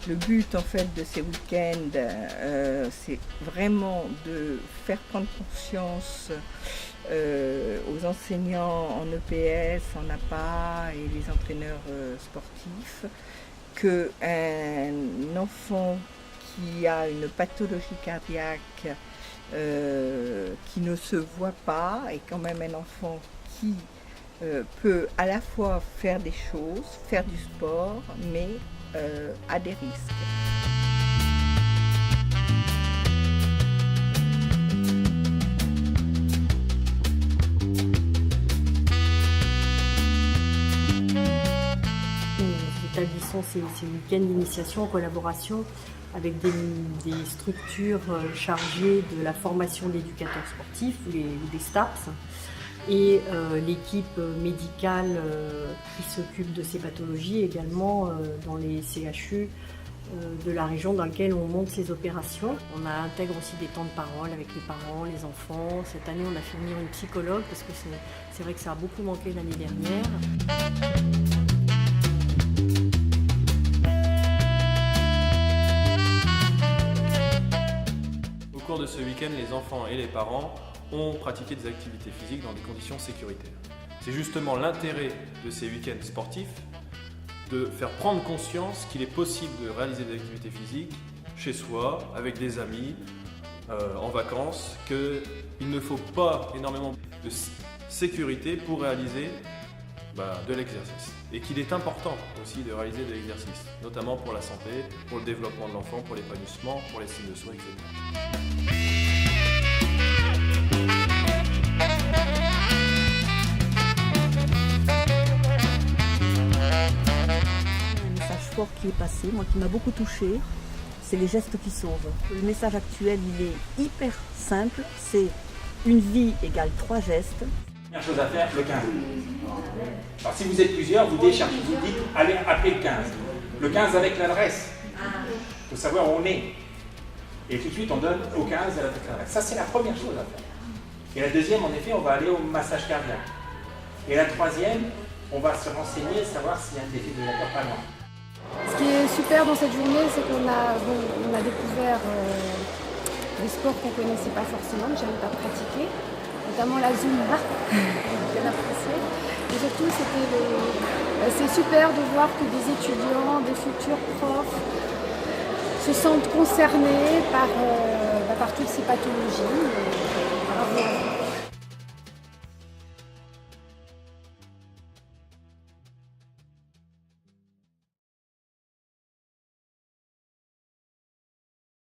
Le but en fait de ces week-ends, c'est vraiment de faire prendre conscience aux enseignants en EPS, en APA et les entraîneurs sportifs qu'un enfant qui a une pathologie cardiaque qui ne se voit pas est quand même un enfant qui peut à la fois faire des choses, faire du sport, mais à des risques. Nous établissons ces week-ends d'initiation en collaboration avec des structures chargées de la formation d'éducateurs sportifs ou des STAPS et l'équipe médicale qui s'occupe de ces pathologies également dans les CHU de la région dans laquelle on monte ces opérations. On intègre aussi des temps de parole avec les parents, les enfants. Cette année, on a fait venir une psychologue parce que c'est vrai que ça a beaucoup manqué l'année dernière. Au cours de ce week-end, les enfants et les parents ont pratiqué des activités physiques dans des conditions sécuritaires. C'est justement l'intérêt de ces week-ends sportifs de faire prendre conscience qu'il est possible de réaliser des activités physiques chez soi, avec des amis, en vacances, qu'il ne faut pas énormément de sécurité pour réaliser de l'exercice. Et qu'il est important aussi de réaliser de l'exercice, notamment pour la santé, pour le développement de l'enfant, pour l'épanouissement, pour l'estime de soi, etc. Qui est passé, moi qui m'a beaucoup touchée, c'est les gestes qui sauvent. Le message actuel, il est hyper simple, c'est une vie égale 3 gestes. Première chose à faire, le 15. Alors si vous êtes plusieurs, vous déchargez, vous dites allez appeler le 15. Le 15 avec l'adresse. Il faut savoir où on est. Et tout de suite on donne au 15 avec l'adresse. Ça c'est la première chose à faire. Et la deuxième, en effet, on va aller au massage cardiaque. Et la troisième, on va se renseigner, savoir s'il y a un défibrillateur pas loin. Ce qui est super dans cette journée, c'est qu'on a découvert des sports qu'on ne connaissait pas forcément, que je n'avais pas pratiqué, notamment la Zumba, bien apprécié. Et surtout, c'est super de voir que des étudiants, des futurs profs se sentent concernés par toutes ces pathologies. Bravo.